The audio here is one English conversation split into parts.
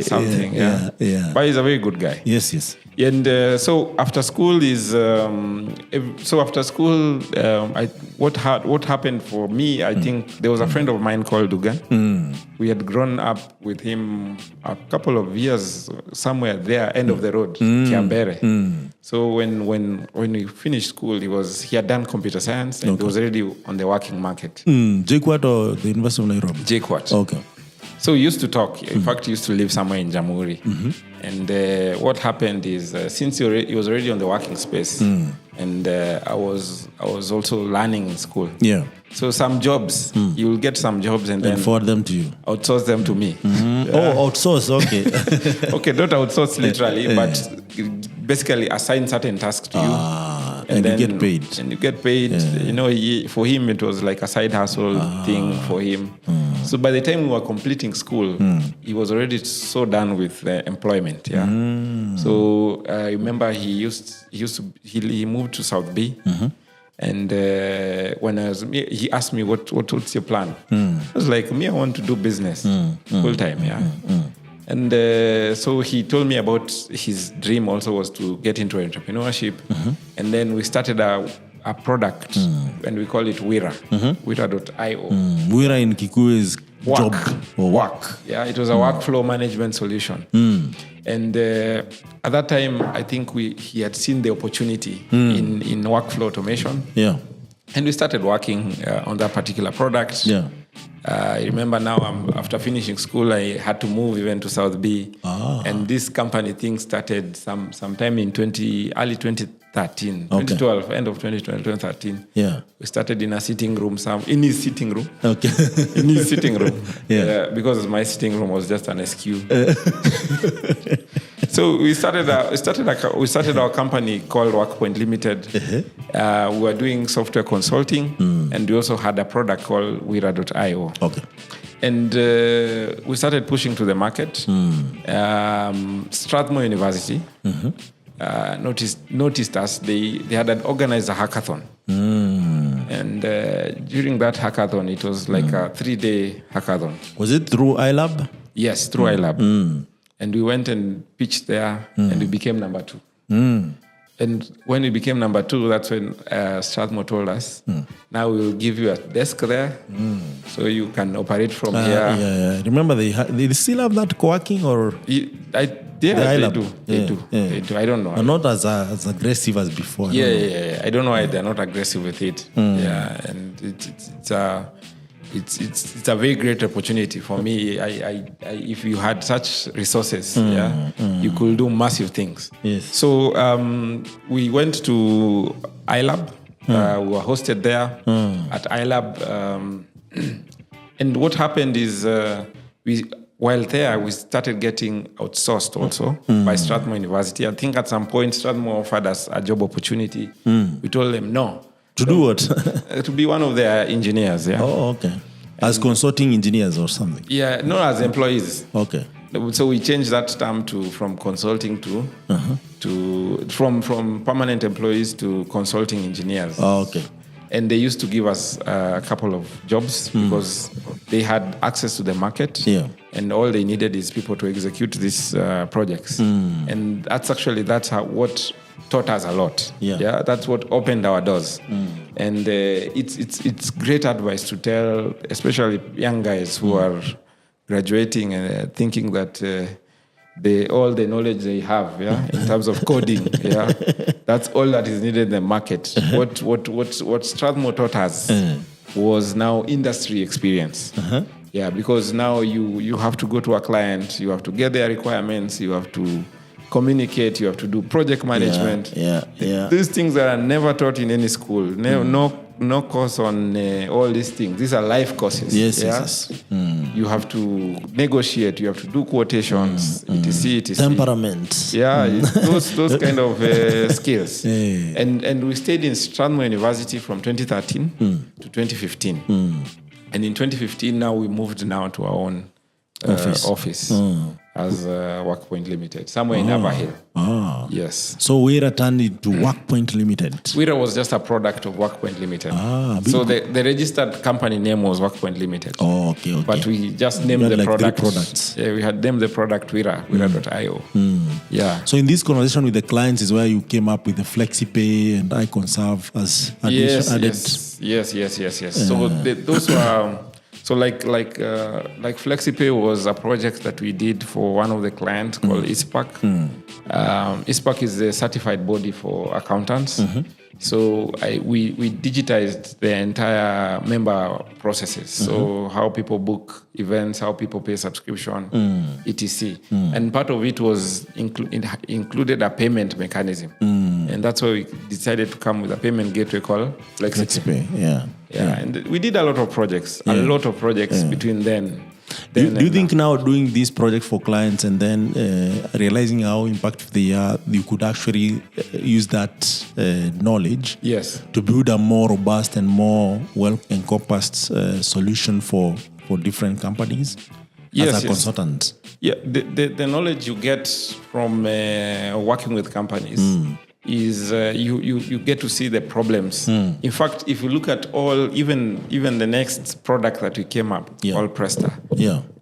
something. Yeah. But he's a very good guy. Yes. And so after school what happened for me, I think there was a friend of mine called Dugan. We had grown up with him a couple of years somewhere there, end of the road, Kiambere. So when we finished school, he had done computer science and he was already on the working market. JKUAT or the University of Nairobi? JKUAT. Okay. So we used to talk. In fact, he used to live somewhere in Jamhuri. And what happened is, since he was already on the working space, and I was also learning in school. Yeah. So some jobs, you will get some jobs and then forward them to you. Outsource them to me. Outsource, okay. Okay, not outsource literally, but basically assign certain tasks to you. And then you get paid. And you get paid. Yeah. For him, it was like a side hustle thing for him. So by the time we were completing school, he was already so done with employment. Yeah. So I remember he moved to South B. And when he asked me, what's your plan? I was like, I want to do business full time. Yeah. And so he told me about his dream also was to get into entrepreneurship. And then we started a product, and we call it Wira, Wira.io. Wira in Kikuyu is job or work. Yeah, it was a workflow management solution. And at that time, I think he had seen the opportunity in workflow automation. Yeah. And we started working on that particular product. Yeah. I remember now, after finishing school, I had to move even to South B. And this company thing started sometime in early 2013, 2012, end of 2013. Yeah. We started in a sitting room, in his sitting room. Okay. In his sitting room. Yeah. Because my sitting room was just an SQ. So we started our company called WorkPoint Limited. We were doing software consulting, and we also had a product called Wira.io. Okay. And we started pushing to the market. Strathmore University noticed us. They had organized a hackathon. And during that hackathon, it was like a 3-day hackathon. Was it through iLab? Yes, through iLab. And we went and pitched there, and we became number 2. And when we became number 2, that's when Strathmore told us, now we will give you a desk there, so you can operate from here. Yeah. Remember, they still have that co-working or? They do. I don't know. But not as aggressive as before. I don't know why they're not aggressive with it. Yeah, and it's a very great opportunity for me. If you had such resources, you could do massive things. Yes. So we went to iLab. We were hosted there at iLab. And what happened is while there, we started getting outsourced also by Strathmore University. I think at some point, Strathmore offered us a job opportunity. We told them no. To do what? To be one of their engineers, yeah. Oh, okay. As consulting engineers or something? Yeah, not as employees. Okay. So we changed that term from consulting from permanent employees to consulting engineers. Oh, okay. And they used to give us a couple of jobs because they had access to the market. Yeah. And all they needed is people to execute these projects. And that's what taught us a lot. Yeah. That's what opened our doors. And it's great advice to tell, especially young guys who are graduating and thinking that all the knowledge they have, in terms of coding, that's all that is needed in the market. What Strathmore taught us was now industry experience. Yeah, because now you have to go to a client, you have to get their requirements, you have to communicate, you have to do project management. These things that are never taught in any school. No course on all these things. These are life courses. Yes. You have to negotiate. You have to do quotations. etc. Temperament. Yeah, those kind of skills. And we stayed in Strathmore University from 2013 to 2015. And in 2015, now we moved to our own office. as WorkPoint Limited, somewhere in Haverhill. Yes. So Wira turned into WorkPoint Limited. Wira was just a product of WorkPoint Limited. So the registered company name was WorkPoint Limited. Okay. But we just named the product. 3 products. Yeah, we had named the product Wira, Wira.io. Yeah. So in this conversation with the clients is where you came up with the FlexiPay and iConserve as added. Yes. So those were. So like FlexiPay was a project that we did for one of the clients called ISPAC. ISPAC is a certified body for accountants. So we digitized the entire member processes. So how people book events, how people pay subscription, etc. And part of it was included a payment mechanism. And that's why we decided to come with a payment gateway called FlexiPay. Yeah. And we did a lot of projects, between then. Do you think now doing this project for clients and then realizing how impactful they are, you could actually use that knowledge to build a more robust and more well-encompassed solution for different companies as a consultant? Yeah, the knowledge you get from working with companies is you get to see the problems. In fact, if you look at even the next product that we came up, called Presta,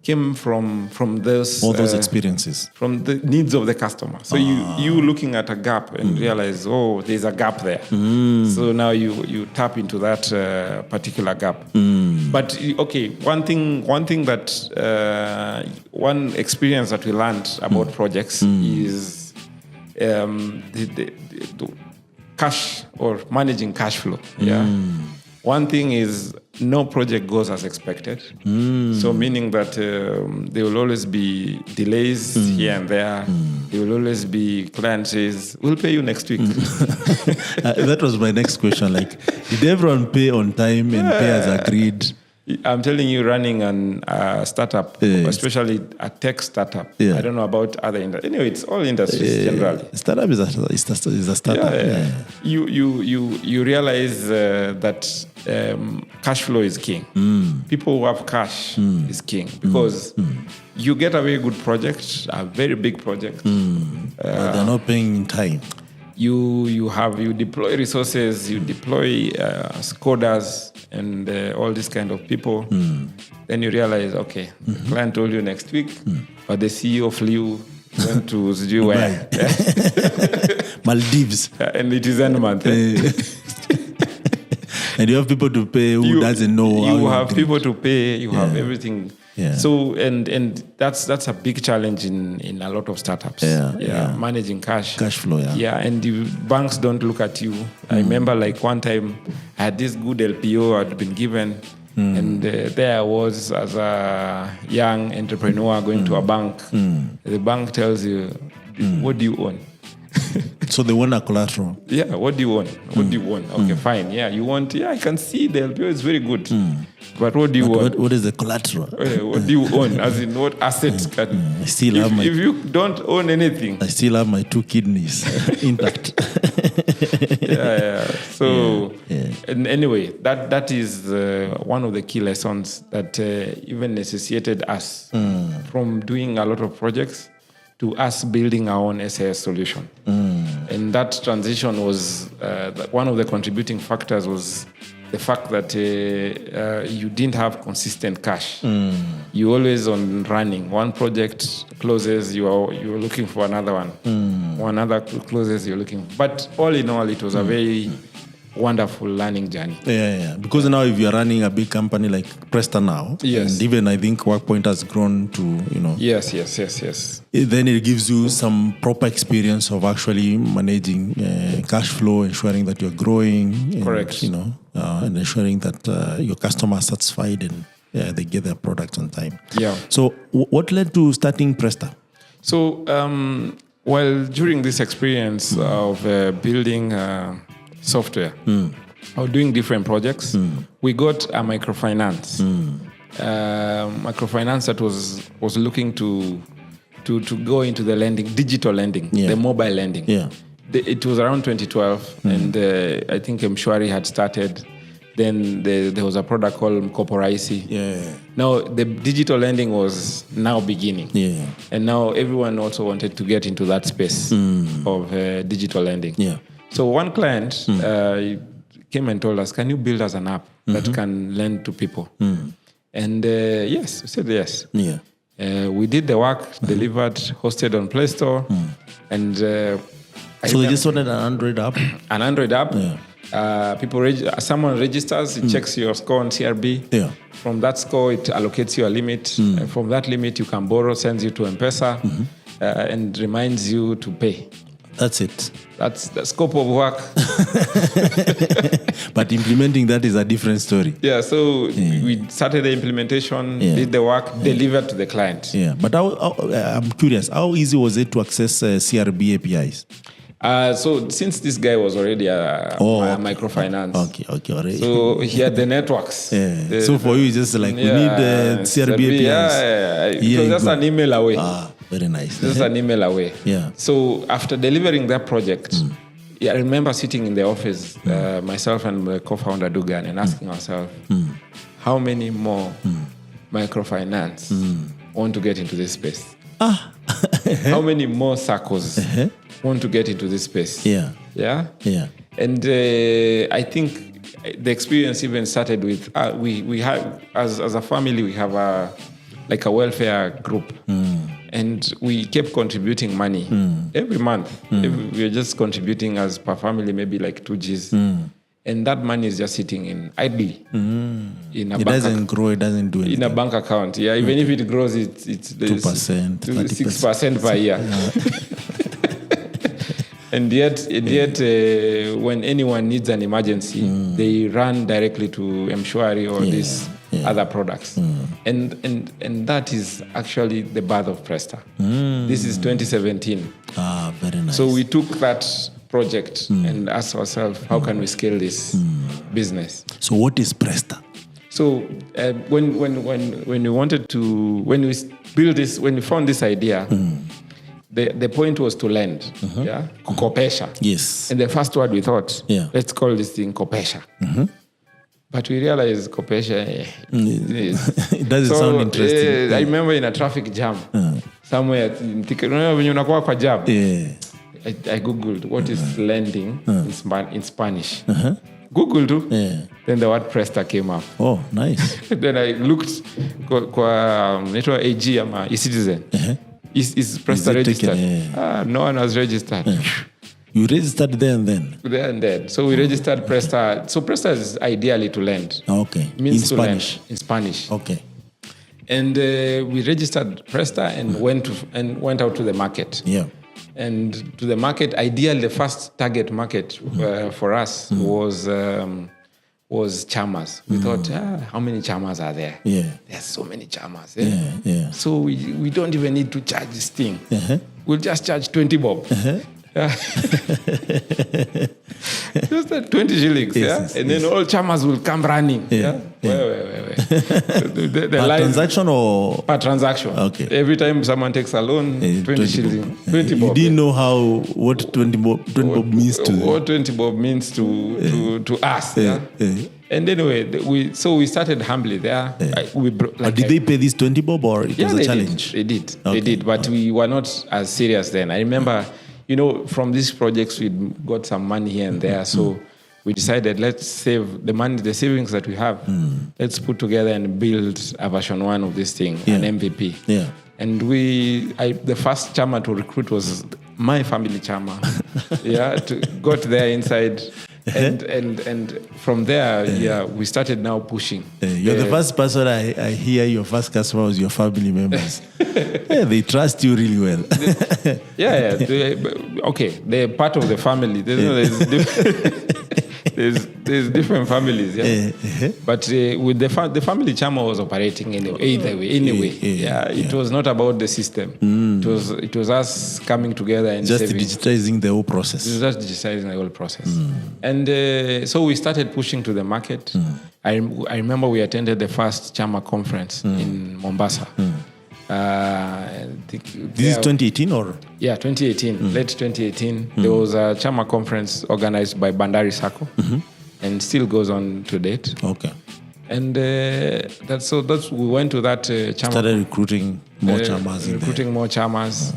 came from those all those experiences, from the needs of the customer. So you looking at a gap and realize, there's a gap there. So now you tap into that particular gap. But okay, one thing that one experience that we learned about projects is the cash or managing cash flow. One thing is no project goes as expected. So meaning that there will always be delays here and there. There will always be clients says, we'll pay you next week. That was my next question. Like, did everyone pay on time and pay as agreed? I'm telling you, running a startup, especially a tech startup. I don't know about other industries. Anyway, it's all industries generally. Startup is a startup. You realize that cash flow is king. People who have cash is king because you get a very good project, a very big project. But they're not paying in time. You deploy resources, you deploy coders and all this kind of people. Then you realize, okay, client told you next week, but the CEO flew, went to where? Maldives. And it is end month. And you have people to pay who doesn't know. You have people to pay, you have everything. So and that's a big challenge in a lot of startups. Managing cash flow. And the banks don't look at you. I remember like one time I had this good LPO I'd been given, and there I was as a young entrepreneur going to a bank. The bank tells you, what do you own? So they want a collateral. What do you want? What do you want? Okay, fine. You want? I can see the LPO is very good. But what do you want? What is the collateral? What do you own? As in, what assets can... I still have if you don't own anything... I still have my 2 kidneys intact. So, and anyway, that is one of the key lessons that even necessitated us from doing a lot of projects to us building our own SAS solution. And that transition was, one of the contributing factors was the fact that you didn't have consistent cash. You always on running. One project closes, you're looking for another one. One other closes, you're looking. But all in all, it was a very wonderful learning journey. Because now if you're running a big company like Presta now, and even I think WorkPoint has grown to, Yes. Then it gives you some proper experience of actually managing cash flow, ensuring that you're growing. And, correct. And ensuring that your customers are satisfied and they get their products on time. So what led to starting Presta? So, during this experience of building software or doing different projects, we got a microfinance. Microfinance that was looking to go into the lending, digital lending, the mobile lending. It was around 2012, and I think Mshwari had started. Then there was a product called Corporacy. Yeah. Now the digital lending was now beginning. Yeah. And now everyone also wanted to get into that space of digital lending. Yeah. So one client came and told us, can you build us an app that can lend to people? And yes, we said yes. Yeah. We did the work, delivered, hosted on Play Store. And so they just wanted an Android app? An Android app. Yeah. Someone registers, it checks your score on CRB. Yeah. From that score, it allocates you a limit. And from that limit, you can borrow, sends you to M-Pesa, and reminds you to pay. That's it. That's the scope of work. But implementing that is a different story. Yeah, so we started the implementation, did the work, delivered to the client. Yeah, but I'm curious, how easy was it to access CRB APIs? So since this guy was already a microfinance, okay, already. So he had the networks. Yeah. So for you, it's just like we need CRB APIs. Yeah. It was just an email away. Very nice. Just an email away. Yeah. So after delivering that project, I remember sitting in the office, myself and my co-founder Dugan, and asking ourselves, how many more microfinance want to get into this space? How many more circles want to get into this space? Yeah. And I think the experience even started with we have as a family we have a welfare group, and we kept contributing money every month. We are just contributing as per family maybe like 2 Gs. And that money is just sitting in idly. In a it doesn't grow, it doesn't do anything. In a bank account. Yeah, even if it grows, it's 2%, 6% per year. And yet, when anyone needs an emergency, they run directly to M-Shwari or these other products. And that is actually the birth of Presta. This is 2017. Very nice. So we took that project and asked ourselves, how can we scale this business? So what is Presta? So when we wanted to, when we built this, when we found this idea, the point was to lend, kukopesha. Yes. And the first word we thought, let's call this thing kopesha. But we realized kopesha. It doesn't sound interesting. I remember in a traffic jam somewhere, when you unakuwa kwa jam, I googled what is lending in Spanish. Googled too. Then the word Presta came up. Oh, nice. Then I looked kwa network AG ama e-citizen. Is Presta registered? No one was registered. You registered there and then? There and then. So we registered Presta. So Presta is ideally to lend. Okay. Means in to Spanish? Lend. In Spanish. Okay. And we registered Presta and went out to the market. Yeah. And to the market, ideally the first target market for us was chamas. We thought, how many chamas are there? Yeah. There's so many chamas. Yeah. So we don't even need to charge this thing. We'll just charge 20 bob. Just 20 shillings. Yes. And then all chamas will come running. Wait. The Per transaction or? Per transaction. Okay. Every time someone takes a loan, 20 shillings. 20 bob. You didn't know what 20 bob means to them. What 20 bob means to us. And anyway, we started humbly there. But did they pay this 20 bob or it was a challenge? They did. But we were not as serious then. I remember, from these projects, we got some money here and there. So we decided, let's save the money, the savings that we have. Let's put together and build a version 1 of this thing, an MVP. Yeah. And the first chama to recruit was my family chama. Got there inside. And from there, we started now pushing. You're the first person I hear your first customer was your family members. They trust you really well. They're part of the family. There's different families. But with the family chama was operating anyway. It was not about the system. It was us coming together and just digitizing the whole process. And so we started pushing to the market. I remember we attended the first chama conference in Mombasa. This is 2018 or? Yeah, 2018, late 2018. There was a chama conference organized by Bandari Sacco. and still goes on to date. Okay. And we went to that chama. Started recruiting more chamas. Recruiting more chamas.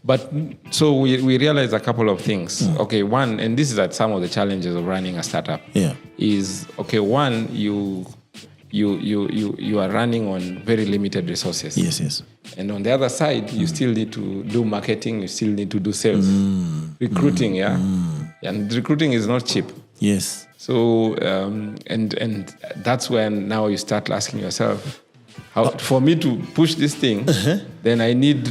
But so we realized a couple of things. Okay, one, and this is at some of the challenges of running a startup. Yeah. Is okay. One, you are running on very limited resources. Yes. And on the other side, you still need to do marketing. You still need to do sales, recruiting. And recruiting is not cheap. Yes. So and that's when now you start asking yourself, how for me to push this thing, then I need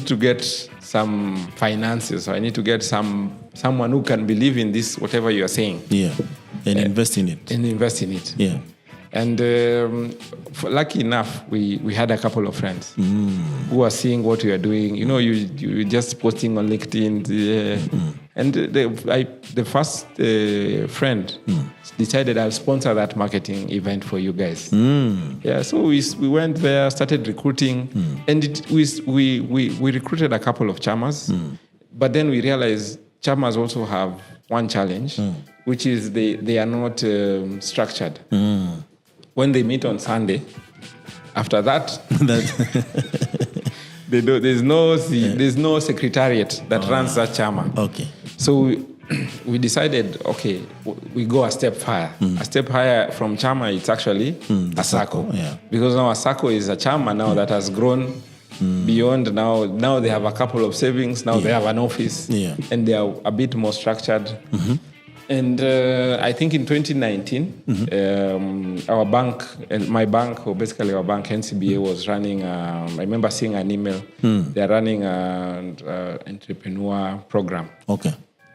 to get some finances. So I need to get someone who can believe in this, whatever you are saying. Yeah, and invest in it. Yeah. And lucky enough, we had a couple of friends who are seeing what we are doing. You know, you just posting on LinkedIn. And the first friend decided I'll sponsor that marketing event for you guys. Yeah, so we went there, started recruiting, and we recruited a couple of chamas. But then we realized chamas also have one challenge, which is they are not structured. When they meet on Sunday, after that, there's no secretariat that runs that chama. Okay. So we decided, okay, we go a step higher. A step higher from chama, it's actually a SACCO. Yeah. Because now a SACCO is a chama now that has grown beyond now they have a couple of savings, now they have an office, and they are a bit more structured. And I think in 2019, our bank, and my bank, or basically our bank, NCBA, was running, I remember seeing an email, they're running an entrepreneurial program. Okay.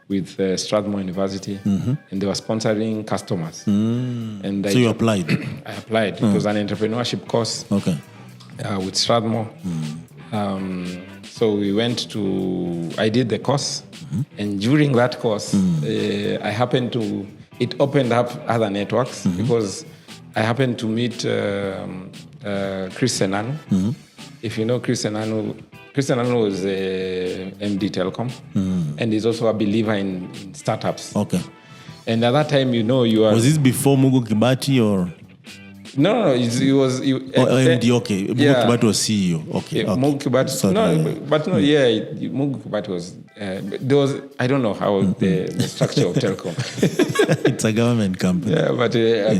With Strathmore University, and they were sponsoring customers. And so you applied? I applied. It was an entrepreneurship course. Okay. With Strathmore. So we went I did the course, and during that course, I happened to, it opened up other networks because I happened to meet Chris Senano. If you know Chris Senano was MD Telecom, and he's also a believer in startups. Okay. And at that time, you are... Was this before Mugu Kibati or... No, he was... MD, okay. Mugu Kibati was CEO. Okay. Mugu Kibati... Mugu Kibati was... there was... I don't know how the structure of Telecom. It's a government company. Yeah, but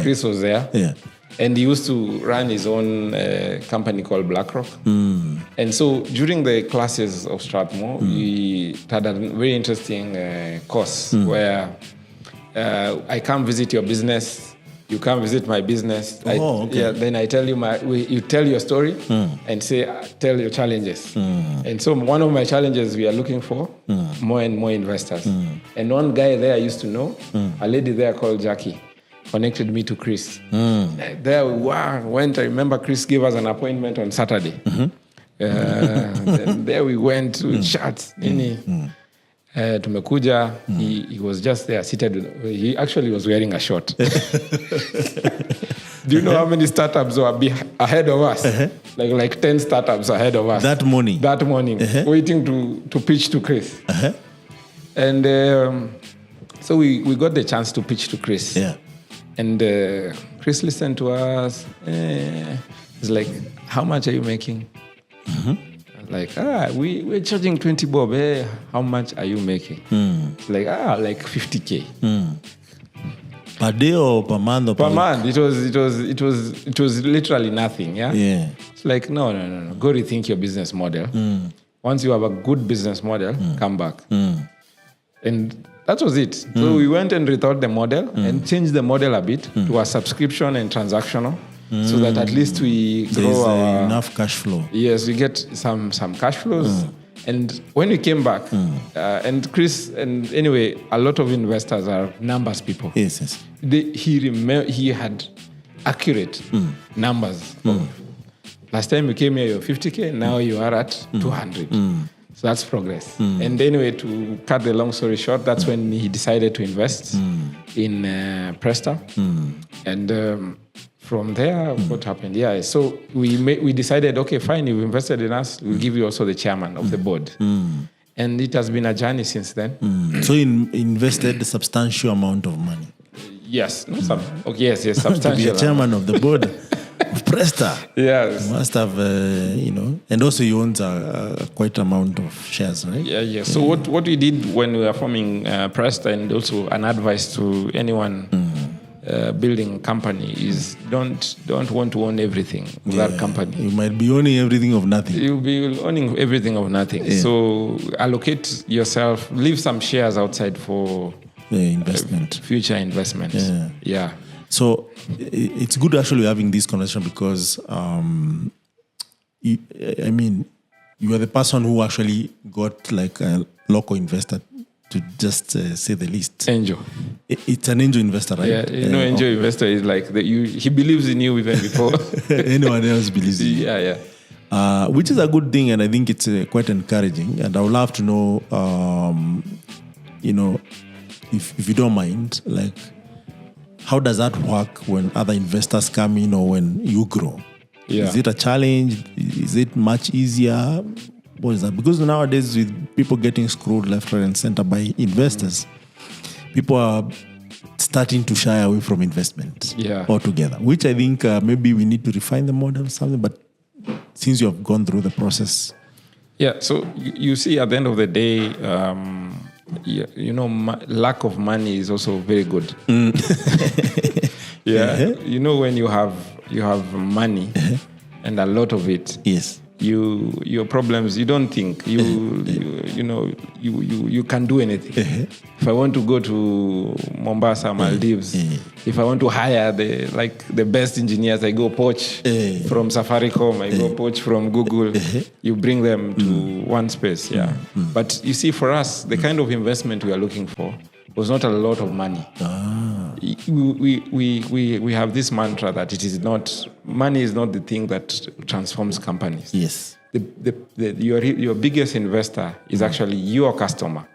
Chris was there. Yeah. And he used to run his own company called BlackRock. And so during the classes of Strathmore, we had a very interesting course where I come visit your business, you come visit my business. Okay. Then I tell you you tell your story and say, tell your challenges. And so one of my challenges, we are looking for more and more investors. And one guy there I used to know, a lady there called Jackie, connected me to Chris. There we went. I remember Chris gave us an appointment on Saturday. Then there we went to chat. Tumekuja. He was just there seated. He actually was wearing a short. Do you know how many startups were ahead of us? Like 10 startups ahead of us. That morning, waiting to pitch to Chris. And so we got the chance to pitch to Chris. Yeah. And Chris listened to us. He's like, how much are you making? Like, we're charging 20 bob. How much are you making? Like 50K. Per day or per month? Or per month. It was literally nothing. Yeah. It's like, no. Go rethink your business model. Once you have a good business model, come back. And that was it. So we went and rethought the model and changed the model a bit to a subscription and transactional, so that at least we grow enough cash flow. Yes, we get some cash flows. And when we came back, and Chris, and anyway, a lot of investors are numbers people. Yes. He had accurate numbers. Last time you came here, you were 50K. Now you are at 200. So that's progress. And anyway, to cut the long story short, that's when he decided to invest in Presta. And from there, what happened? Yeah, so we decided, okay, fine, you've invested in us, we'll give you also the chairman of the board. And it has been a journey since then. So you invested a substantial amount of money. Yes. No, yes, substantial. To be a chairman of the board of Presta. Yes. You must have, and also he owns a quite amount of shares, right? Yeah. So what we did when we were forming Presta, and also an advice to anyone building a company, is don't want to own everything of that company. You might be owning everything of nothing. You'll be owning everything of nothing. Yeah. So allocate yourself, leave some shares outside for investment, future investments. Yeah. So it's good actually having this conversation because, you are the person who actually got like a local investor, to just say the least. Angel. It's an angel investor, right? Yeah, angel investor is like he believes in you even before anyone else believes in you. Yeah. Which is a good thing, and I think it's quite encouraging. And I would love to know, if you don't mind, like, how does that work when other investors come in or when you grow? Yeah. Is it a challenge? Is it much easier? What is that? Because nowadays, with people getting screwed left, right, and center by investors, people are starting to shy away from investment altogether, which I think maybe we need to refine the model or something. But since you have gone through the process. Yeah, so you see, at the end of the day, lack of money is also very good. When you have money and a lot of it. Yes. Your problems, you don't think you can do anything. If I want to go to Mombasa, Maldives, if I want to hire the best engineers, I go poach from Safaricom, I go poach from Google. You bring them to one space. But you see, for us, the kind of investment we are looking for was not a lot of money. We have this mantra that money is not the thing that transforms companies. Yes. Your biggest investor is actually your customer.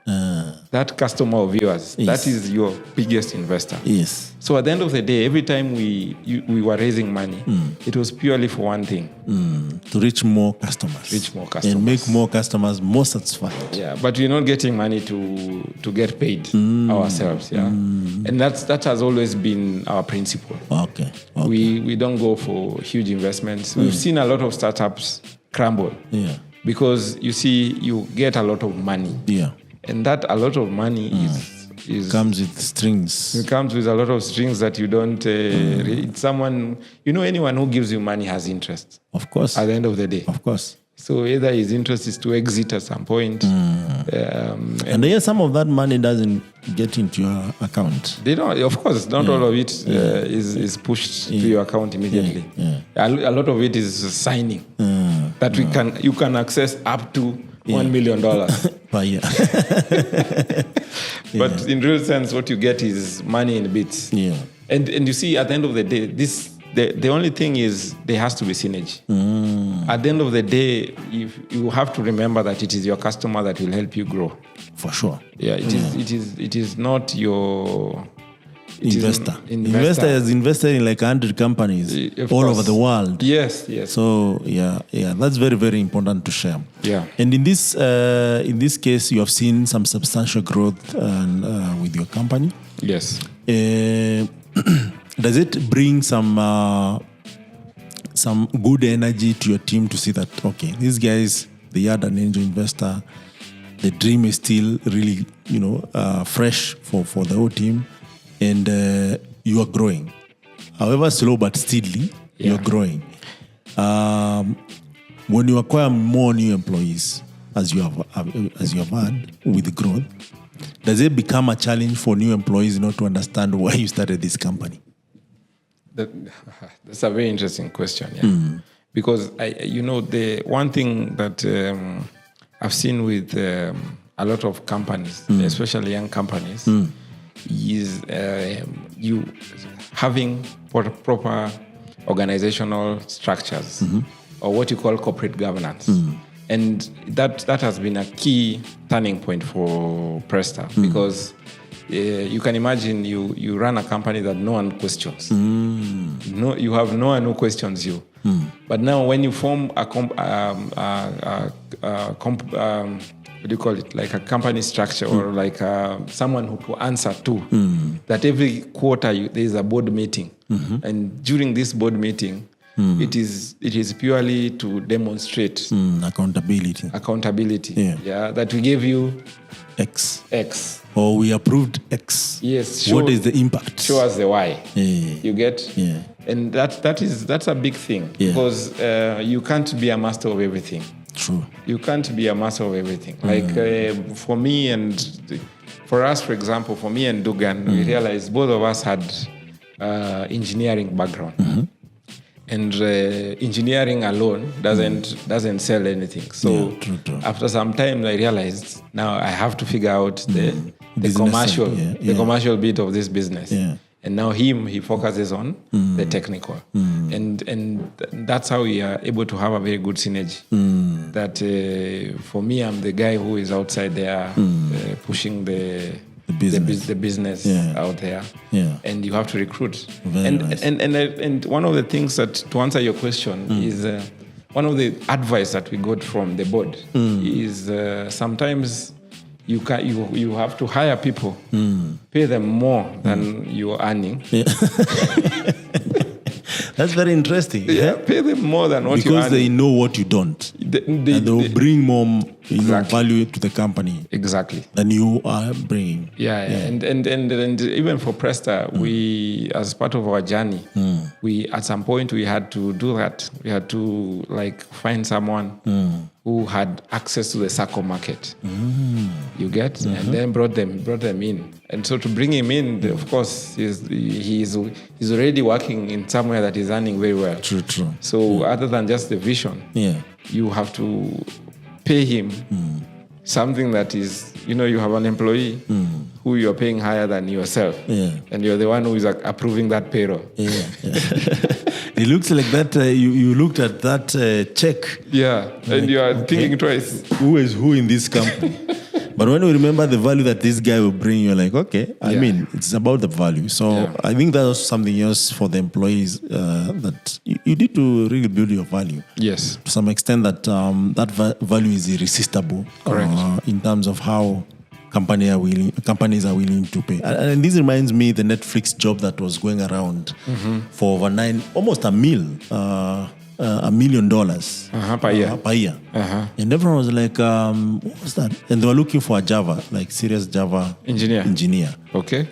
That customer of yours, that is your biggest investor. Yes. So at the end of the day, every time we were raising money, it was purely for one thing. To reach more customers. And make more customers more satisfied. Yeah, but we're not getting money to get paid ourselves. Yeah. And that has always been our principle. Okay. We don't go for huge investments. We've seen a lot of startups crumble. Yeah. Because you see, you get a lot of money. Yeah. And that a lot of money is comes with strings. It comes with a lot of strings that you don't. It's someone, anyone who gives you money has interest. Of course. At the end of the day. Of course. So either his interest is to exit at some point. And some of that money doesn't get into your account. They don't. Of course, not all of it is pushed to your account immediately. A lot of it is signing that you can access up to $1 million per year. But in real sense, what you get is money in bits. Yeah. And you see, at the end of the day, the only thing is there has to be synergy. At the end of the day, you have to remember that it is your customer that will help you grow. For sure. Yeah, it is not your investor. Investor has invested in like 100 companies all over the world. Yes. So that's very, very important to share. Yeah. And in this case, you have seen some substantial growth with your company. Yes. Does it bring some good energy to your team to see that, okay, these guys, they had an angel investor, the dream is still really, fresh for the whole team, and you are growing. However slow but steadily, you're growing. When you acquire more new employees, as you have had with the growth, does it become a challenge for new employees to understand why you started this company? That's a very interesting question, because the one thing that I've seen with a lot of companies, especially young companies, is you having proper organizational structures, or what you call corporate governance. And that has been a key turning point for Presta, because you can imagine you run a company that no one questions. No, you have no one who questions you. But now when you form what do you call it? Like a company structure, or like someone who to answer to. that every quarter there is a board meeting. And during this board meeting, it is purely to demonstrate accountability. Yeah, that we gave you X. Or we approved X. Yes. What is the impact? Show us the Y. Yeah. You get? Yeah. And that's a big thing. Yeah. Because you can't be a master of everything. True. You can't be a master of everything. Like for me and for us, for example, for me and Dugan, we realized both of us had engineering background. And engineering alone doesn't sell anything. So true. After some time, I realized now I have to figure out the commercial bit of this business. Yeah. And now he focuses on the technical. And that's how we are able to have a very good synergy. That for me, I'm the guy who is outside there pushing the business out there, and you have to recruit. And one of the things that, to answer your question, is one of the advice that we got from the board is sometimes you have to hire people, pay them more than you're earning. Yeah. That's very interesting. Yeah, pay them more than what you earn. Because they know what you don't. And they'll bring more value to the company. Exactly. Than you are bringing. Yeah. And even for Presta, we, as part of our journey, we at some point we had to do that. We had to find someone who had access to the circle market. You get? And then brought them in. And so to bring him in, of course, he's already working in somewhere that is earning very well. True. So other than just the vision, you have to pay him something that is, you have an employee who you're paying higher than yourself. And you're the one who is approving that payroll. It looks like that you looked at that check. Yeah, and you are thinking twice. Who is who in this company? But when you remember the value that this guy will bring, you're like, okay, I mean, it's about the value. So I think that was something else for the employees that you need to really build your value. Yes. To some extent that value is irresistible. Correct. In terms of how companies are willing to pay. And this reminds me the Netflix job that was going around for over almost $1 million per year. And everyone was like, what was that? And they were looking for a Java, serious Java engineer. Okay.